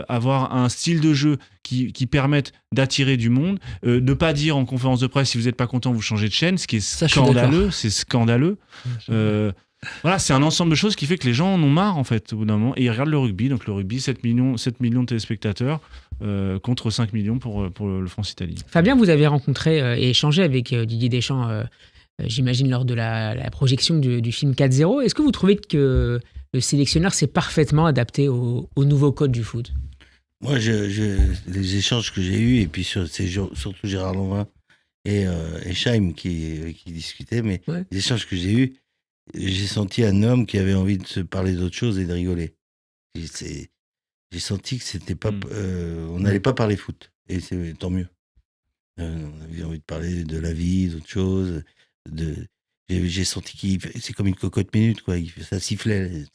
[SPEAKER 6] avoir un style de jeu qui permette d'attirer du monde, ne pas dire en conférence de presse si vous n'êtes pas content vous changez de chaîne, ce qui est
[SPEAKER 5] Ça, je suis
[SPEAKER 6] scandaleux, c'est scandaleux. Voilà, c'est un ensemble de choses qui fait que les gens en ont marre en fait au bout d'un moment et ils regardent le rugby. Donc le rugby, 7 millions de téléspectateurs contre 5 millions pour le France-Italie.
[SPEAKER 4] Fabien, vous avez rencontré et échangé avec Didier Deschamps, j'imagine, lors de la projection du film 4-0. Est-ce que vous trouvez que le sélectionneur s'est parfaitement adapté au nouveau code du foot?
[SPEAKER 7] Moi, les échanges que j'ai eus, et puis surtout Gérard Lanvin et Scheim qui discutaient, mais
[SPEAKER 4] Ouais.
[SPEAKER 7] les échanges que j'ai eus, j'ai senti un homme qui avait envie de se parler d'autre chose et de rigoler. J'ai senti que c'était pas, on n'allait pas parler foot, et c'est tant mieux. On avait envie de parler de la vie, d'autre chose. J'ai senti c'est comme une cocotte minute, quoi. Ça sifflait.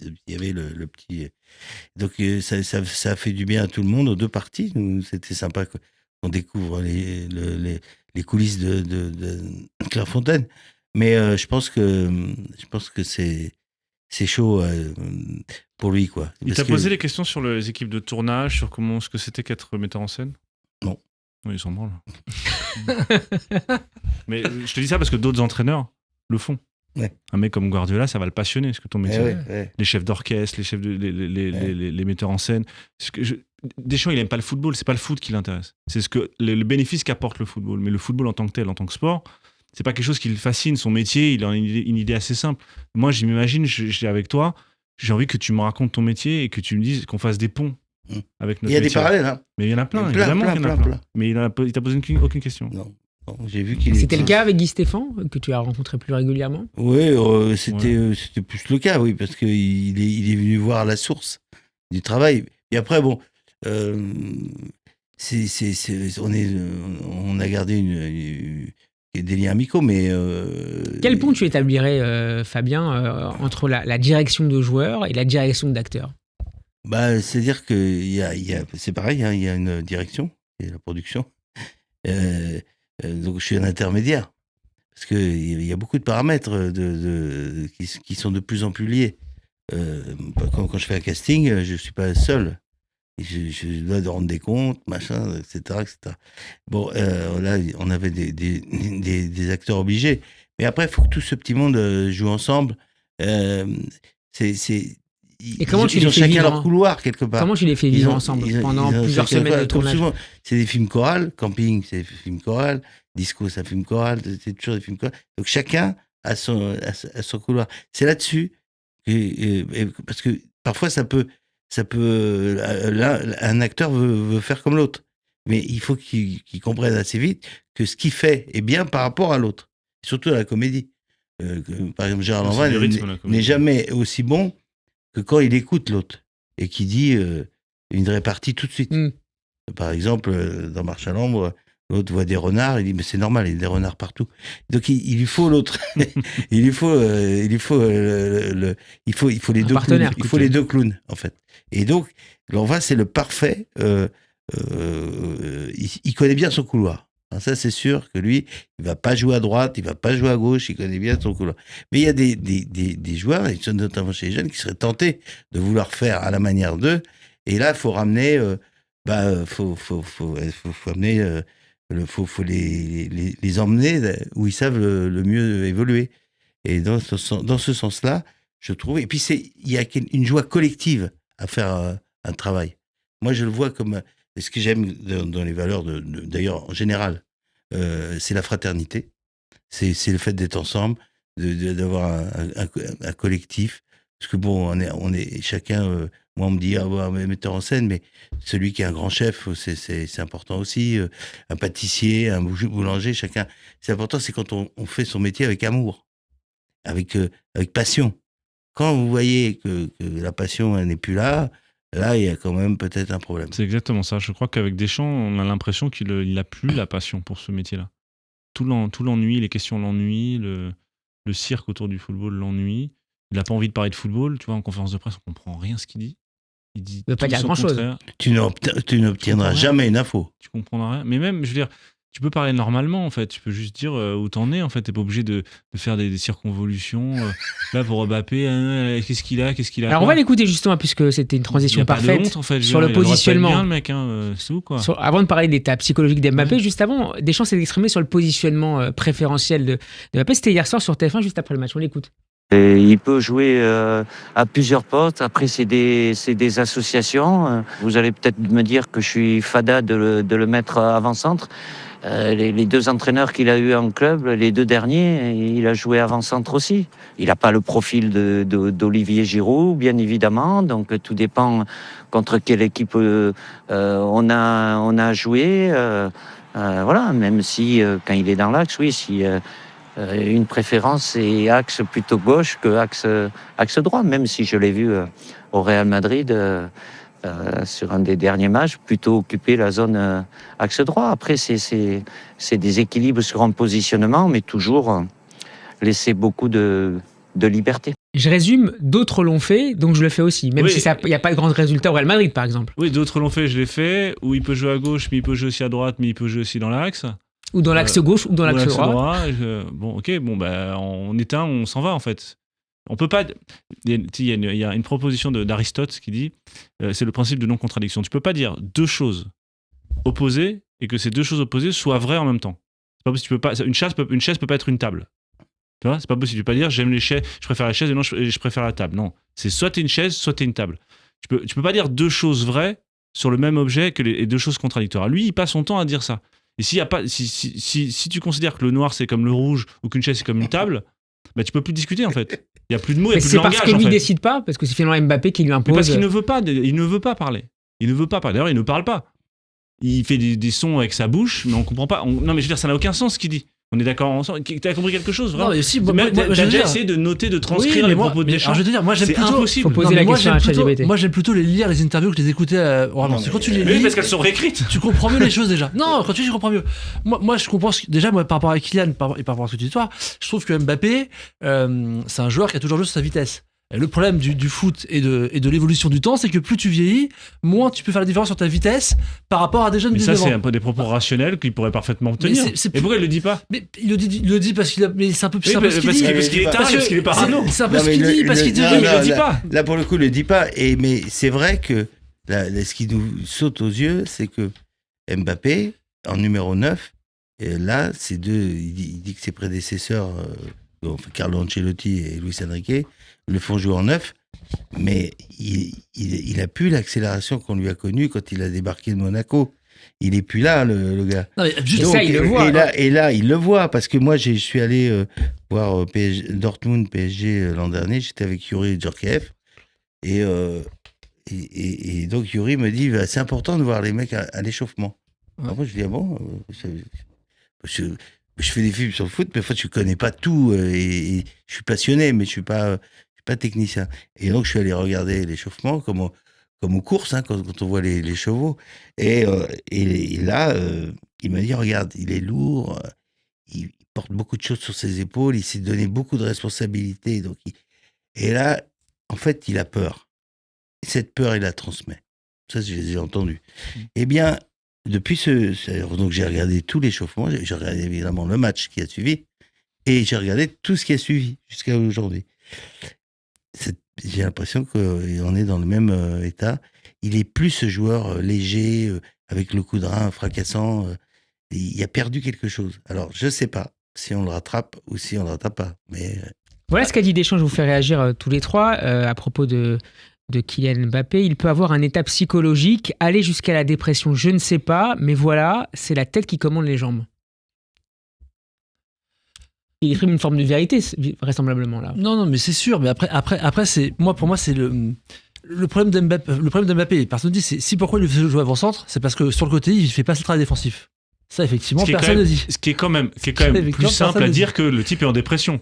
[SPEAKER 7] Il y avait le petit. Donc ça a fait du bien à tout le monde, aux deux parties. C'était sympa qu'on découvre les coulisses de Clairefontaine. Mais je pense que c'est chaud pour lui, quoi.
[SPEAKER 6] Il t'a posé des questions sur les équipes de tournage, sur ce que c'était qu'être metteur en scène?
[SPEAKER 7] Non.
[SPEAKER 6] Oui, il s'en branle. Mais je te dis ça parce que d'autres entraîneurs le font.
[SPEAKER 7] Ouais.
[SPEAKER 6] Un mec comme Guardiola, ça va le passionner, ce que ton métier.
[SPEAKER 7] Ouais.
[SPEAKER 6] Les chefs d'orchestre, les chefs les metteurs en scène. Deschamps, il aime pas le football, c'est pas le foot qui l'intéresse. C'est le bénéfice qu'apporte le football. Mais le football en tant que tel, en tant que sport, c'est pas quelque chose qui le fascine. Son métier, il a une idée assez simple. Moi, je m'imagine, j'ai avec toi, j'ai envie que tu me racontes ton métier et que tu me dises qu'on fasse des ponts avec notre métier.
[SPEAKER 7] Il y a des parallèles, hein.
[SPEAKER 6] Mais il y en a plein,
[SPEAKER 7] Il y en a
[SPEAKER 6] évidemment
[SPEAKER 7] plein,
[SPEAKER 6] qu'il y en a
[SPEAKER 7] plein,
[SPEAKER 6] plein. Mais il t'a posé aucune question.
[SPEAKER 7] Non, j'ai vu qu'il
[SPEAKER 4] C'était le cas avec Guy Stéphane, que tu as rencontré plus régulièrement?
[SPEAKER 7] Oui, c'était plus le cas, oui, parce qu'il est venu voir la source du travail. Et après, bon, on a gardé des liens amicaux, mais...
[SPEAKER 4] Quel pont tu établirais, Fabien, entre la direction de joueurs et la direction d'acteurs?
[SPEAKER 7] C'est-à-dire que c'est pareil, hein, il y a une direction, et la production. Donc je suis un intermédiaire. Parce qu'il y a beaucoup de paramètres qui sont de plus en plus liés. Quand je fais un casting, je ne suis pas seul. Je dois rendre des comptes, machin, etc. Bon, là, on avait des acteurs obligés. Mais après, il faut que tout ce petit monde joue ensemble.
[SPEAKER 4] Et comment tu
[SPEAKER 7] ils
[SPEAKER 4] les
[SPEAKER 7] ont
[SPEAKER 4] fais
[SPEAKER 7] chacun
[SPEAKER 4] vivre,
[SPEAKER 7] leur couloir, quelque part.
[SPEAKER 4] Comment tu les fais vivre ensemble pendant plusieurs semaines de tournage?
[SPEAKER 7] Souvent, c'est des films chorales. Camping, c'est des films chorales. Disco, c'est un film choral. C'est toujours des films chorales. Donc chacun a son couloir. C'est là-dessus parce que parfois un acteur veut faire comme l'autre. Mais il faut qu'il comprenne assez vite que ce qu'il fait est bien par rapport à l'autre. Surtout à la comédie. Par exemple, Gérard Lanvin n'est jamais aussi bon que quand il écoute l'autre et qu'il dit une répartie tout de suite. Par exemple, dans Marche à l'ombre, l'autre voit des renards, il dit mais c'est normal, il y a des renards partout. Donc il lui faut l'autre. il faut les deux clowns. Il faut les deux clowns en fait. Et donc Lanvin c'est le parfait. Il connaît bien son couloir. Alors ça c'est sûr que lui, il va pas jouer à droite, il va pas jouer à gauche, il connaît bien son couloir. Mais il y a des joueurs, et notamment chez les jeunes, qui seraient tentés de vouloir faire à la manière d'eux. Et là, il faut ramener, faut les emmener où ils savent le mieux évoluer. Et dans ce sens-là, je trouve. Et puis il y a une joie collective à faire un travail. Moi, je le vois comme ce que j'aime dans les valeurs d'ailleurs en général, c'est la fraternité. C'est le fait d'être ensemble, d'avoir un collectif. Parce que bon, on est chacun. Moi, on me dit, metteur en scène, mais celui qui est un grand chef, c'est important aussi. Un pâtissier, un boulanger, chacun. C'est important, c'est quand on fait son métier avec amour, avec passion. Quand vous voyez que la passion n'est plus là, il y a quand même peut-être un problème.
[SPEAKER 6] C'est exactement ça. Je crois qu'avec Deschamps, on a l'impression qu'il n'a plus la passion pour ce métier-là. Tout l'ennui, les questions l'ennui, le cirque autour du football l'ennui. Il n'a pas envie de parler de football. Tu vois, en conférence de presse, on ne comprend rien ce qu'il dit. Il dit
[SPEAKER 4] ne veut pas dire grand-chose.
[SPEAKER 7] Tu n'obtiendras jamais une info.
[SPEAKER 6] Tu comprendras rien. Mais même, je veux dire, tu peux parler normalement, en fait. Tu peux juste dire où t'en es, en fait. T'es pas obligé de faire des circonvolutions. Là, pour Mbappé, qu'est-ce qu'il a
[SPEAKER 4] Alors, on va l'écouter, justement, puisque c'était une transition parfaite
[SPEAKER 6] honte, en fait,
[SPEAKER 4] sur le positionnement.
[SPEAKER 6] Bien, le mec, c'est tout, quoi.
[SPEAKER 4] Avant de parler de l'état psychologique d'Mbappé, juste avant, Deschamps s'est exprimé sur le positionnement préférentiel de Mbappé. C'était hier soir sur TF1, juste après le match. On l'écoute.
[SPEAKER 8] Et il peut jouer à plusieurs postes. Après, c'est des associations. Vous allez peut-être me dire que je suis fada de le mettre avant-centre. Les deux entraîneurs qu'il a eu en club, les deux derniers, il a joué avant-centre aussi. Il n'a pas le profil d'Olivier Giroud, bien évidemment. Donc, tout dépend contre quelle équipe on a joué. Voilà, même si, quand il est dans l'axe, oui, si... une préférence, c'est axe plutôt gauche que axe droit, même si je l'ai vu au Real Madrid sur un des derniers matchs, plutôt occuper la zone axe droit. Après, c'est des équilibres sur un positionnement, mais toujours laisser beaucoup de liberté.
[SPEAKER 4] Je résume, d'autres l'ont fait, donc je le fais aussi, même si il n'y a pas de grand résultat au Real Madrid, par exemple.
[SPEAKER 6] Oui, d'autres l'ont fait, je l'ai fait, où il peut jouer à gauche, mais il peut jouer aussi à droite, mais il peut jouer aussi dans l'axe.
[SPEAKER 4] Ou dans l'axe gauche, ou dans l'axe droit.
[SPEAKER 6] Bon, ok, on éteint, on s'en va, en fait. On peut pas... Il y a une proposition d'Aristote qui dit, c'est le principe de non-contradiction. Tu peux pas dire deux choses opposées et que ces deux choses opposées soient vraies en même temps. C'est pas possible, une chaise peut pas être une table. Tu vois, c'est pas possible. Tu peux pas dire j'aime les chaises, je préfère la chaise et non, je préfère la table. Non, c'est soit t'es une chaise, soit t'es une table. Tu peux pas dire deux choses vraies sur le même objet et deux choses contradictoires. Lui, il passe son temps à dire ça. Et s'il y a pas, si tu considères que le noir c'est comme le rouge ou qu'une chaise c'est comme une table, bah tu peux plus discuter en fait. Il y a plus de mots, il y a
[SPEAKER 4] Mais
[SPEAKER 6] plus de
[SPEAKER 4] c'est
[SPEAKER 6] langage.
[SPEAKER 4] parce que lui
[SPEAKER 6] en fait.
[SPEAKER 4] décide pas, parce que c'est finalement Mbappé qui lui
[SPEAKER 6] Mais
[SPEAKER 4] impose.
[SPEAKER 6] parce qu'il ne veut pas, il ne veut pas parler. Il ne veut pas parler. D'ailleurs, il ne parle pas. Il fait des sons avec sa bouche, mais on comprend pas. Non, mais je veux dire, ça n'a aucun sens ce qu'il dit. On est d'accord ensemble. T'as compris quelque chose, vraiment?
[SPEAKER 5] Non, mais si, moi,
[SPEAKER 6] T'as
[SPEAKER 5] je veux
[SPEAKER 6] déjà
[SPEAKER 5] dire-
[SPEAKER 6] essayé de noter, de transcrire
[SPEAKER 5] Oui, mais
[SPEAKER 6] les
[SPEAKER 5] moi,
[SPEAKER 6] propos de
[SPEAKER 5] mais
[SPEAKER 6] Deschamps.
[SPEAKER 5] alors, je veux te dire, moi j'aime
[SPEAKER 6] C'est
[SPEAKER 5] plutôt.
[SPEAKER 6] impossible.
[SPEAKER 4] Faut poser
[SPEAKER 5] Non,
[SPEAKER 4] la
[SPEAKER 5] mais moi,
[SPEAKER 4] question à ChatGPT.
[SPEAKER 5] moi j'aime plutôt les lire les interviews que les écouter oralement.
[SPEAKER 7] Non,
[SPEAKER 5] C'est quand tu les
[SPEAKER 6] Oui,
[SPEAKER 5] lis,
[SPEAKER 6] parce qu'elles sont réécrites.
[SPEAKER 5] tu comprends mieux les choses déjà. Non, quand tu lis, tu comprends mieux. Moi je comprends déjà moi par rapport à Kylian et par rapport à ce que tu dis toi, je trouve que Mbappé, c'est un joueur qui a toujours joué sur sa vitesse. Et le problème du foot et de l'évolution du temps, c'est que plus tu vieillis, moins tu peux faire la différence sur ta vitesse par rapport à des jeunes
[SPEAKER 6] Mais
[SPEAKER 5] de
[SPEAKER 6] ça,
[SPEAKER 5] 19
[SPEAKER 6] c'est
[SPEAKER 5] ans.
[SPEAKER 6] un peu des propos rationnels qu'il pourrait parfaitement tenir.
[SPEAKER 5] c'est
[SPEAKER 6] Et
[SPEAKER 5] plus-
[SPEAKER 6] pourquoi il le dit pas?
[SPEAKER 5] Mais il le dit parce qu'il a. Mais c'est un peu,
[SPEAKER 6] Oui,
[SPEAKER 5] c'est un peu ce qu'il
[SPEAKER 6] parce
[SPEAKER 5] dit.
[SPEAKER 6] qu'il est taré, parce qu'il est parano.
[SPEAKER 5] C'est un peu
[SPEAKER 7] Non,
[SPEAKER 5] ce
[SPEAKER 7] mais
[SPEAKER 5] qu'il dit, parce qu'il te
[SPEAKER 7] non,
[SPEAKER 5] dit.
[SPEAKER 6] il le dit pas.
[SPEAKER 7] Là, pour le coup, il le dit pas. Mais c'est vrai que ce qui nous saute aux yeux, c'est que Mbappé, en numéro 9, et là, c'est il dit que ses prédécesseurs, Carlo Ancelotti et Luis Enrique, le font jouer en 9. Mais il a plus l'accélération qu'on lui a connue quand il a débarqué de Monaco. Il est plus là, le gars.
[SPEAKER 5] Non, mais juste
[SPEAKER 4] Donc, ça, il le voit.
[SPEAKER 7] Et là, il le voit, parce que moi, je suis allé voir Dortmund PSG l'an dernier, j'étais avec Yuri Djorkaeff, et donc Yuri me dit, bah, c'est important de voir les mecs à l'échauffement.
[SPEAKER 5] Ouais.
[SPEAKER 7] Alors moi, je dis, ah bon je fais des films sur le foot, mais en fait, je connais pas tout, et je suis passionné, mais je suis pas technicien. Et donc, je suis allé regarder l'échauffement, comme aux courses, hein, quand on voit les chevaux. Et là, il m'a dit, regarde, il est lourd, il porte beaucoup de choses sur ses épaules, il s'est donné beaucoup de responsabilités. Donc et là, en fait, il a peur. Et cette peur, il la transmet. Ça, je les ai entendus. Eh bien, depuis donc j'ai regardé tout l'échauffement, j'ai regardé évidemment le match qui a suivi, et j'ai regardé tout ce qui a suivi jusqu'à aujourd'hui. J'ai l'impression qu'on est dans le même état. Il est plus ce joueur léger, avec le coup de rein fracassant. Il a perdu quelque chose. Alors, je ne sais pas si on le rattrape ou si on ne le rattrape pas. Mais
[SPEAKER 4] Voilà ce qu'a dit Deschamps, je vous fais réagir tous les trois à propos de Kylian Mbappé. Il peut avoir un état psychologique, aller jusqu'à la dépression, je ne sais pas, mais voilà, c'est la tête qui commande les jambes. Il exprime une forme de vérité, vraisemblablement, là.
[SPEAKER 5] Non, mais c'est sûr. Mais après c'est pour moi, c'est le problème d'Mbappé. Le problème d'Mbappé, personne ne dit, c'est si pourquoi il le fait jouer avant-centre, c'est parce que sur le côté, il fait pas ce travail défensif. Ça, effectivement, personne ne dit.
[SPEAKER 6] Ce qui est quand même plus simple à dire que le type est en dépression.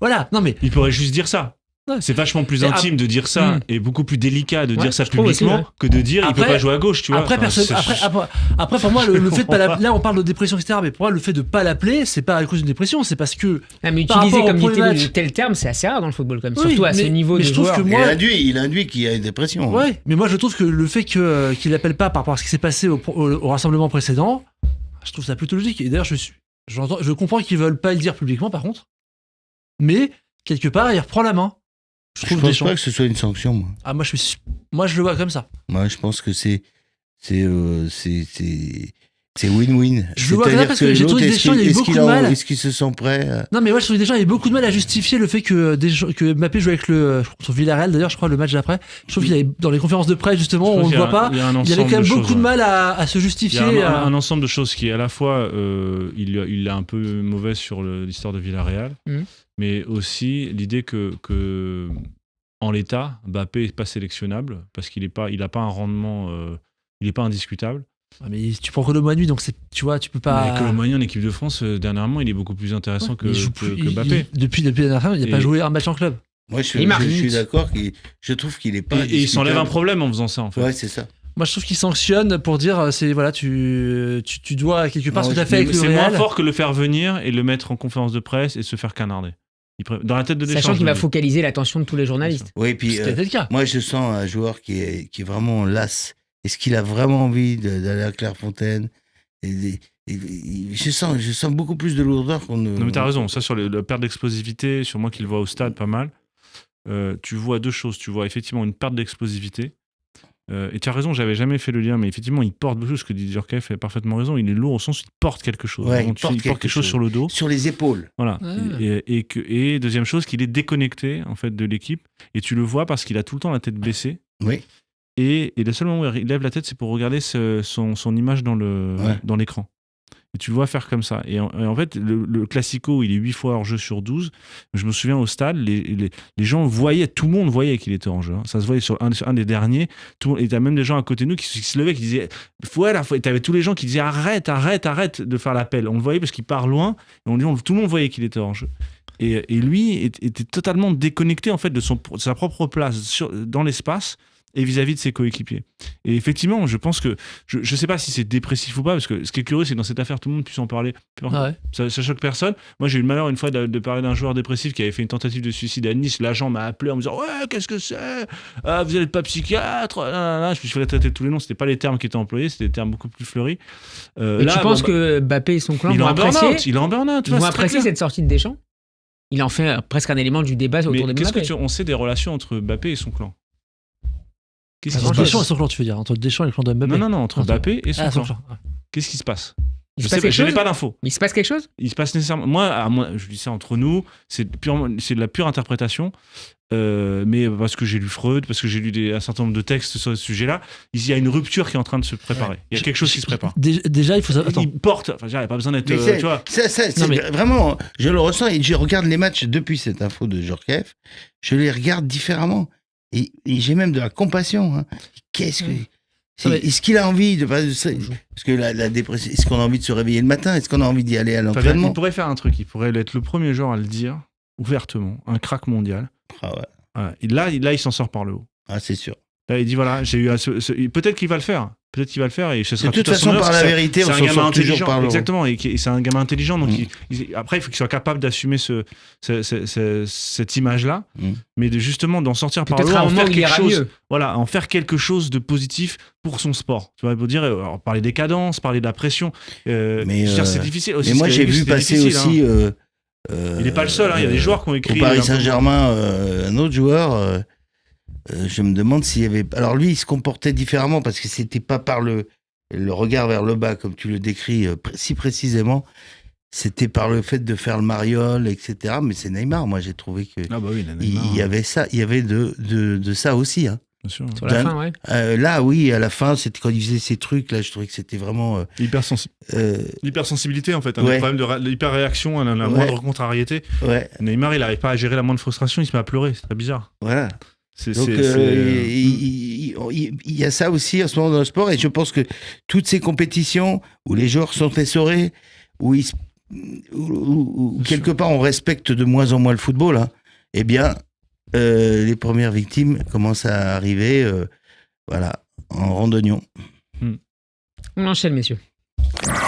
[SPEAKER 5] Voilà. Non, mais
[SPEAKER 6] Il pourrait juste dire ça.
[SPEAKER 5] Ouais.
[SPEAKER 6] C'est vachement plus
[SPEAKER 5] Mais
[SPEAKER 6] intime de dire ça et beaucoup plus délicat de
[SPEAKER 4] Ouais,
[SPEAKER 6] dire ça
[SPEAKER 4] je trouve aussi,
[SPEAKER 6] publiquement
[SPEAKER 4] ouais.
[SPEAKER 6] que de dire il peut
[SPEAKER 5] Après-
[SPEAKER 6] pas jouer à gauche, tu vois.
[SPEAKER 5] après,
[SPEAKER 6] Enfin,
[SPEAKER 5] après, pour moi, le fait de pas l'appeler, là, on parle de dépression, etc. Mais pour moi, le fait de pas l'appeler, c'est pas à cause d'une dépression, c'est parce que.
[SPEAKER 4] Ah, mais
[SPEAKER 5] Par
[SPEAKER 4] utiliser
[SPEAKER 5] rapport au
[SPEAKER 4] comme
[SPEAKER 5] premier
[SPEAKER 4] dit
[SPEAKER 5] match.
[SPEAKER 4] tel terme, c'est assez rare dans le football, quand même.
[SPEAKER 5] Oui,
[SPEAKER 4] Surtout à ce
[SPEAKER 5] mais-
[SPEAKER 4] niveau
[SPEAKER 5] mais
[SPEAKER 4] de
[SPEAKER 5] je trouve
[SPEAKER 4] joueur.
[SPEAKER 5] que moi-
[SPEAKER 7] il induit qu'il y a une dépression.
[SPEAKER 5] Ouais, mais moi, je trouve que le fait qu'il l'appelle pas par rapport à ce qui s'est passé au rassemblement précédent, je trouve ça plutôt logique. Et d'ailleurs, je comprends qu'ils veulent pas le dire publiquement, par contre. Mais, quelque part, il reprend la main. Je
[SPEAKER 7] Je
[SPEAKER 5] trouve
[SPEAKER 7] pense
[SPEAKER 5] Deschamps.
[SPEAKER 7] pas que ce soit une sanction, moi.
[SPEAKER 5] Ah, moi, je le vois comme ça.
[SPEAKER 7] Moi, je pense que c'est win-win.
[SPEAKER 5] Je le vois
[SPEAKER 7] C'est-à-dire
[SPEAKER 5] parce que
[SPEAKER 7] que
[SPEAKER 5] j'ai trouvé
[SPEAKER 7] l'autre,
[SPEAKER 5] Deschamps, il y a eu beaucoup de mal.
[SPEAKER 7] Est-ce qu'ils se sent prêts
[SPEAKER 5] Non, mais moi, je trouve déjà, il y a beaucoup de mal à justifier le fait que Mbappé joue avec sur Villarreal, d'ailleurs, je crois, le match d'après. Je trouve qu'il y avait, dans les conférences de presse, justement, on le voit pas. Il y avait quand même beaucoup de mal à se
[SPEAKER 6] Il y
[SPEAKER 5] justifier.
[SPEAKER 6] a un ensemble de choses qui, à la fois, il est un peu mauvais sur l'histoire de Villarreal, mais aussi l'idée que en l'état, Mbappé n'est pas sélectionnable parce qu'il n'a pas un rendement, il n'est pas indiscutable.
[SPEAKER 5] Ah, mais tu prends Colomboigny, donc tu vois, tu peux pas.
[SPEAKER 6] Mais Colomboigny en équipe de France, dernièrement, il est beaucoup plus intéressant que Mbappé.
[SPEAKER 5] Depuis la dernière fois, il n'a pas joué un match en club.
[SPEAKER 7] Moi, je
[SPEAKER 4] Il marque.
[SPEAKER 7] suis d'accord. Je trouve qu'il est pas.
[SPEAKER 6] Et il s'enlève un
[SPEAKER 7] discutable.
[SPEAKER 6] problème en faisant ça, en fait.
[SPEAKER 7] Ouais, c'est ça.
[SPEAKER 5] Moi, je trouve qu'il sanctionne pour dire, voilà, tu dois quelque part
[SPEAKER 7] Non,
[SPEAKER 5] ce que tu as fait avec le
[SPEAKER 6] C'est moins
[SPEAKER 5] Real.
[SPEAKER 6] fort que le faire venir et le mettre en conférence de presse et se faire canarder. Dans la tête de Deschamps.
[SPEAKER 4] Sachant qu'il
[SPEAKER 6] je
[SPEAKER 4] va
[SPEAKER 6] me dis.
[SPEAKER 4] focaliser l'attention de tous les journalistes.
[SPEAKER 7] Oui, puis
[SPEAKER 5] C'était le cas.
[SPEAKER 7] moi, je sens un joueur qui est vraiment las. Est-ce qu'il a vraiment envie d'aller à Clairefontaine je sens beaucoup plus de lourdeur qu'on ne.
[SPEAKER 6] Non, mais t'as raison. Ça, sur la perte d'explosivité, sur moi qui le vois au stade pas mal, tu vois deux choses. Tu vois effectivement une perte d'explosivité Et tu as raison, j'avais jamais fait le lien, mais effectivement, il porte beaucoup de choses. Ce que dit Djorkaeff a parfaitement raison. Il est lourd au sens où il porte quelque chose.
[SPEAKER 7] Ouais,
[SPEAKER 6] Donc, il porte quelque chose sur le dos.
[SPEAKER 7] Sur les épaules.
[SPEAKER 6] Voilà.
[SPEAKER 5] Ah.
[SPEAKER 6] Et deuxième chose, qu'il est déconnecté en fait de l'équipe. Et tu le vois parce qu'il a tout le temps la tête baissée.
[SPEAKER 7] Oui.
[SPEAKER 6] Et le seul moment où il lève la tête, c'est pour regarder son image dans l'écran. Et tu le vois faire comme ça. Et en fait, le Classico, il est 8 fois hors jeu sur 12. Je me souviens au stade, les gens voyaient, tout le monde voyait qu'il était hors jeu. Ça se voyait sur un des derniers. Et t'as même des gens à côté de nous qui se levaient, qui disaient et t'avais tous les gens qui disaient arrête de faire l'appel. On le voyait parce qu'il part loin. Et tout le monde voyait qu'il était hors jeu. Et lui était totalement déconnecté en fait de sa propre place dans l'espace et vis-à-vis de ses coéquipiers. Et effectivement, je pense que je sais pas si c'est dépressif ou pas, parce que ce qui est curieux, c'est que dans cette affaire, tout le monde puisse en parler. Ça choque personne. Moi, j'ai eu le malheur une fois de parler d'un joueur dépressif qui avait fait une tentative de suicide à Nice. L'agent m'a appelé en me disant ouais, qu'est-ce que c'est, vous n'êtes pas psychiatre. Je me suis fait traiter de tous les noms. C'était pas les termes qui étaient employés, c'était des termes beaucoup plus fleuris.
[SPEAKER 4] Et tu penses que Mbappé et son clan vont apprécier
[SPEAKER 6] il est en burn-out.
[SPEAKER 4] Ils vont apprécier cette sortie de Deschamps? Il en fait presque un élément du débat autour de Mbappé.
[SPEAKER 6] On sait des relations entre Mbappé et son clan?
[SPEAKER 5] Deschamps et son clan, tu veux dire, entre Deschamps et le clan de Mbappé?
[SPEAKER 6] Non, entre Mbappé et son clan. Qu'est-ce qui se passe? Je n'ai pas d'infos.
[SPEAKER 4] Mais il se passe quelque chose?
[SPEAKER 6] Il se passe nécessairement. Moi, je dis ça entre nous, c'est de la pure interprétation. Mais parce que j'ai lu Freud, parce que j'ai lu un certain nombre de textes sur ce sujet-là, il y a une rupture qui est en train de se préparer. Il y a quelque chose qui se prépare.
[SPEAKER 5] Déjà, il faut savoir.
[SPEAKER 6] Il porte. Enfin, il n'y a pas besoin d'être. Tu vois.
[SPEAKER 7] Vraiment, je le ressens et je regarde les matchs depuis cette info de Djorkaeff. Je les regarde différemment. Et j'ai même de la compassion. Hein. Qu'est-ce que. Est-ce qu'il a envie de. Parce que la dépression. Est-ce qu'on a envie de se réveiller le matin? Est-ce qu'on a envie d'y aller à l'entraînement?
[SPEAKER 6] Il pourrait faire un truc. Il pourrait être le premier joueur à le dire ouvertement. Un crack mondial.
[SPEAKER 7] Ah ouais.
[SPEAKER 6] Voilà. Et là, il s'en sort par le haut.
[SPEAKER 7] Ah, c'est sûr.
[SPEAKER 6] Là, il dit voilà, j'ai eu peut-être qu'il va le faire. Peut-être qu'il va le faire et ce sera
[SPEAKER 7] de toute façon par la vérité, on s'en sort toujours par le haut.
[SPEAKER 6] Exactement, et c'est un gamin intelligent. Donc après, il faut qu'il soit capable d'assumer cette image-là, mais justement d'en sortir par le haut, en faire quelque chose. Voilà, en faire quelque chose de positif pour son sport. Tu vois, il faut dire, parler des cadences, parler de la pression. Mais c'est difficile aussi.
[SPEAKER 7] Mais moi, j'ai vu passer aussi.
[SPEAKER 6] Il n'est pas le seul. Il y a des joueurs qui ont écrit.
[SPEAKER 7] Au Paris Saint-Germain, un autre joueur. Je me demande s'il y avait. Alors lui, il se comportait différemment parce que c'était pas par le regard vers le bas, comme tu le décris si précisément. C'était par le fait de faire le mariole, etc. Mais c'est Neymar. Moi, j'ai trouvé que il y avait ça. Il y avait de ça aussi. Hein.
[SPEAKER 6] Bien sûr.
[SPEAKER 4] Sur la fin, ouais.
[SPEAKER 7] Là, oui, à la fin, c'était quand il faisait ces trucs. Là, je trouvais que c'était vraiment
[SPEAKER 6] l'hypersensibilité en fait. Un problème de l'hyperréaction à la moindre contrariété.
[SPEAKER 7] Ouais.
[SPEAKER 6] Neymar, il n'arrive pas à gérer la moindre frustration. Il se met à pleurer. C'est très bizarre.
[SPEAKER 7] Voilà. Donc il y a ça aussi en ce moment dans le sport, et je pense que toutes ces compétitions où les joueurs sont essorés, où quelque part on respecte de moins en moins le football, hein, eh bien les premières victimes commencent à arriver en randonnion.
[SPEAKER 4] On enchaîne, messieurs.